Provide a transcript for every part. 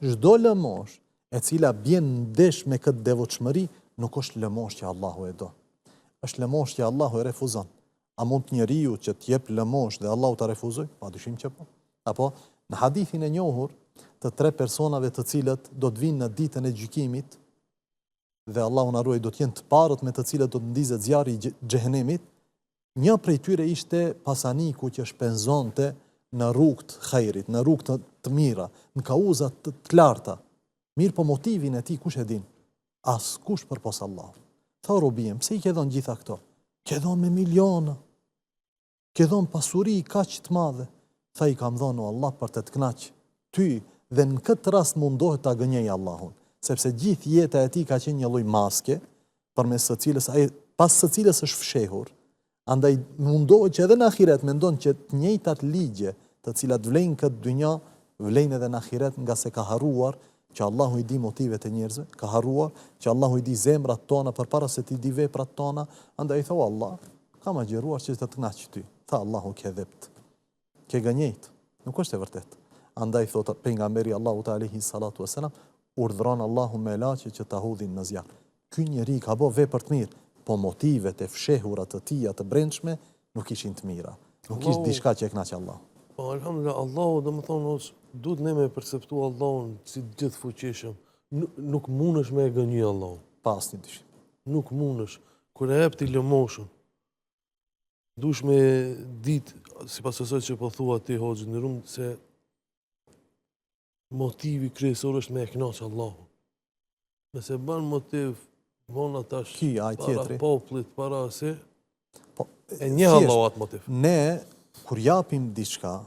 çdo lëmosh e cila bjen ndesh me këtë devotshmëri nuk është lëmosh që Allahu e do. Është lëmosh që Allahu e refuzon. A mund njeriu që të jep lëmosh dhe Allahu ta refuzoj? Padyshim që po. Apo në hadithin e njohur të 3 personave të cilët do të vinë në ditën e gjykimit dhe Allahu na ruaj do të jenë të parët me të cilët do të ndizet zjarri i xhehenemit, një prej tyre ishte pasaniku që shpenzonte në rrugë të khairit, në rrugë të mira, në kauza të larta. Mirë po motivin e tij kush e din? Askush përpos Allahut. Tha robiem, pse i ke dhënë gjitha këto? Ke dhënë me miliona. Ke dhënë pasuri kaq të madhe. Tha i kam dhënë Allah për të kënaq ty dhe në këtë rast mundohet ta gënjej Allahun, sepse gjithë jeta e tij ka qenë një lloj maske përmes së cilës ai pas së cilës është fshehur. Andaj mundohet që edhe në ahiret mendon që të njëjtat ligje të cilat vlejnë këtë dynja, vlejnë edhe në ahiret nga se ka harruar që Allahu i di motivet e njerëzve, ka harruar që Allahu i di zemrat tona përpara se ti di veprat tona, andaj thau Allah, kam agjëruar që të kënaq ty. Tha Allahu ke dhept, ke gënjejt, nuk është e vërtet. Andaj thot pejgamberi Allahu te alayhi salatu wasalam, urdhron Allahu me laçi që ta hudhin në zjarr. Ky njeri ka bë vepër të mirë, po motivet e fshehura të tija të brendshme nuk ishin të mira. Nuk ishte diçka që e kënaq Allahu. Po alhamdulillah, Allahu domethënë duhet ne me perceptu Allahun si gjithfuqishëm. Nuk mundesh me e gënjy Allahun. Pas një dyshim. Nuk mundesh. Kur e jep ti lëmoshën, dush me ditë, sipas asaj që po thua ti hoxh në rrum, se motivi kryesor është me e kënaqë Allahun. Nëse bën motiv vona tash para popullit, para se e njeh Allahu atë motiv. Ne kur japim diçka,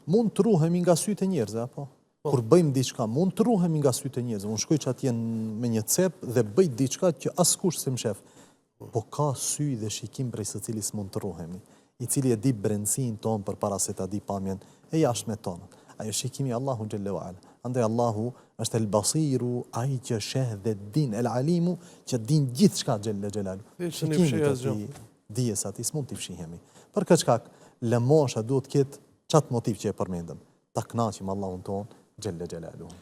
mund të ruhemi nga sytë e njerëzve, apo? Kur bëjmë diçka, mund të ruhemi nga sytë e njerëzve. Unë shkoj që atje me një cep dhe bëj diçka që askush se më shef. Po ka sy dhe shikim prej së cilis mund të ruhemi, i cili e di brendësinë tonë përpara se ta di pamjen e jashtme tonë. Ajo shikimi Allahu xhallahu ala. Andaj Allahu është el basiru, ai që sheh dhe din, el alimu që din gjithçka xhalla xhelalu. Shikimi i tij, dijes atij s'mund t'i fshihemi. Për këtë shkak, lëmosha duhet të ketë çat motiv që e përmendëm. Ta kënaqim Allahun ton xhalla xhelalu.